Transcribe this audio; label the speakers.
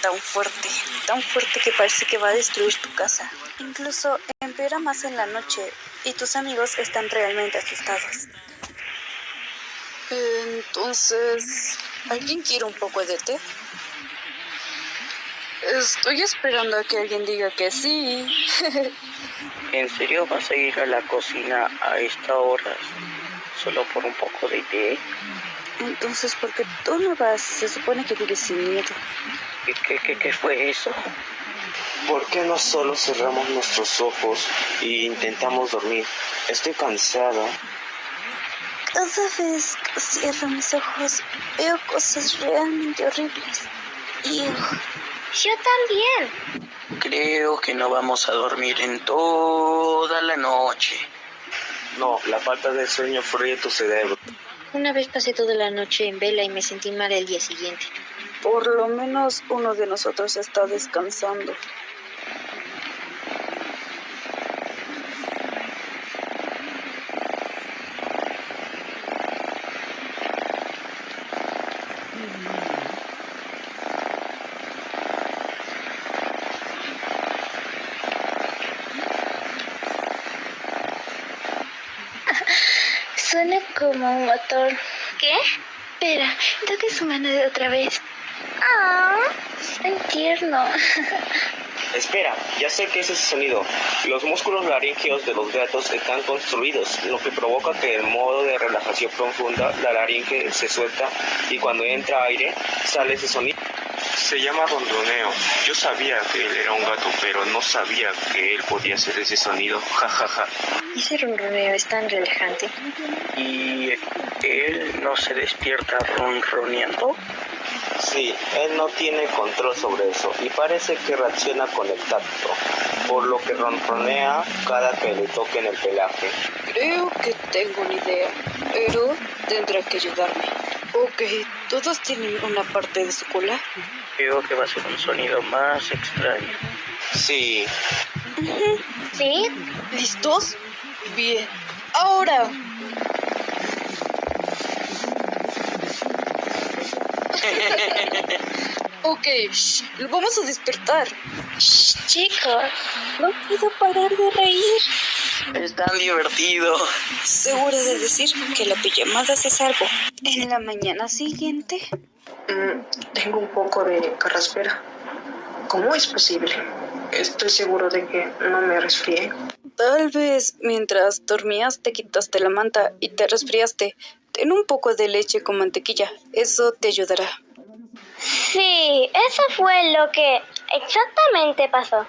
Speaker 1: tan fuerte que parece que va a destruir tu casa. Incluso empeora más en la noche y tus amigos están realmente asustados. Entonces, ¿alguien quiere un poco de té? Estoy esperando a que alguien diga que sí.
Speaker 2: ¿En serio vas a ir a la cocina a esta hora solo por un poco de té?
Speaker 1: Entonces, ¿por qué tú no vas? Se supone que vives sin miedo.
Speaker 2: ¿Qué fue eso?
Speaker 3: ¿Por qué no solo cerramos nuestros ojos e intentamos dormir? Estoy cansada.
Speaker 1: Cada vez que cierro mis ojos, veo cosas realmente horribles.
Speaker 4: Yo también.
Speaker 2: Creo que no vamos a dormir en toda la noche.
Speaker 3: No, la falta de sueño fríe tu cerebro.
Speaker 4: Una vez pasé toda la noche en vela y me sentí mal el día siguiente.
Speaker 1: Por lo menos uno de nosotros está descansando.
Speaker 4: Suena como un motor.
Speaker 5: ¿Qué?
Speaker 4: Espera, toque su mano de otra vez. Tan tierno.
Speaker 3: Espera, ya sé qué es ese sonido. Los músculos laríngeos de los gatos están construidos, lo que provoca que en modo de relajación profunda la laringe se suelta y cuando entra aire sale ese sonido. Se llama ronroneo. Yo sabía que él era un gato, pero no sabía que él podía hacer ese sonido. Ja, ja, ja.
Speaker 4: Ese ronroneo es tan relajante.
Speaker 2: ¿Y él no se despierta ronroneando?
Speaker 3: Sí, él no tiene control sobre eso y parece que reacciona con el tacto, por lo que ronronea cada que le toque en el pelaje.
Speaker 1: Creo que tengo una idea, pero tendrá que ayudarme. Ok, ¿todos tienen una parte de su cola?
Speaker 2: Creo que va a ser un sonido más extraño.
Speaker 3: Sí,
Speaker 5: ¿Sí?
Speaker 1: ¿Listos? Bien, ahora. Ok, lo vamos a despertar.
Speaker 4: Chicos,
Speaker 1: No puedo parar de reír.
Speaker 2: Es tan divertido.
Speaker 1: Segura de decir que la pijamada se salvó. En la mañana siguiente.
Speaker 6: Tengo un poco de carraspera. ¿Cómo es posible? Estoy seguro de que no me resfrié.
Speaker 1: Tal vez mientras dormías te quitaste la manta y te resfriaste. Ten un poco de leche con mantequilla. Eso te ayudará.
Speaker 5: Sí, eso fue lo que exactamente pasó.